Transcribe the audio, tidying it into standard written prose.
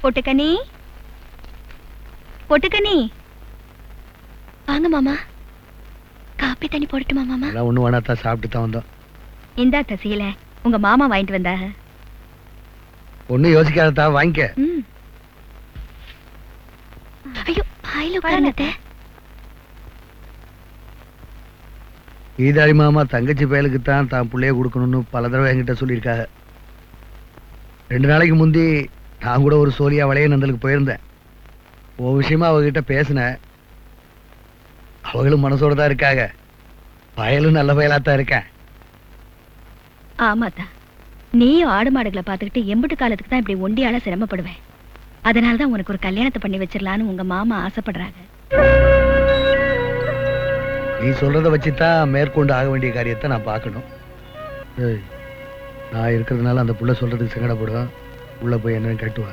பொட்டுக்கனி, பொட்டுக்கனி, வாங்க மாமா. காப்பி தண்ணி போடட்டுமா மாமா? ஒண்ணு வேணாத்தான், சாப்பிட்டு தான் வந்தோம். இந்தா தசியில உங்க மாமா வாங்கிட்டு வந்தாக. ஒண்ணு யோசிக்காததா, வாங்கிக்க. ஐயோ, பாயில உட்கார்ந்தே. ஈதாரி மாமா தங்கச்சி பயலுக்கு தான் பிள்ளைய கொடுக்கணும்னு பல தடவை என்கிட்ட சொல்லியிருக்காங்க. 2 நாளைக்கு முந்தி நான் கூட ஒரு சோழியா வளைய நந்தலுக்கு போயிருந்தேன். விஷயமா அவகிட்ட பேசினேன். அவங்களும் மனசோட தான் இருக்காங்க. பயலும் நல்ல பயலாத்தான் இருக்கேன். ஆமாத்தா, நீயும் ஆடு மாடுகளை பார்த்துக்கிட்டு எம்பிட்டு காலத்துக்கு தான் இப்படி ஒண்டியால சிரமப்படுவேன். அதனாலதான் உனக்கு ஒரு கல்யாணத்தை பண்ணி வச்சிடலான்னு உங்க மாமா ஆசைப்படுறாங்க. நீ சொல்றத வச்சுதான் மேற்கொண்டு ஆக வேண்டிய காரியத்தை நான் பார்க்கணும். நான் இருக்கிறதுனால அந்த புள்ள சொல்றதுக்கு சங்கடப்படுவேன். உள்ள போய் என்னன்னு கேட்டுவா.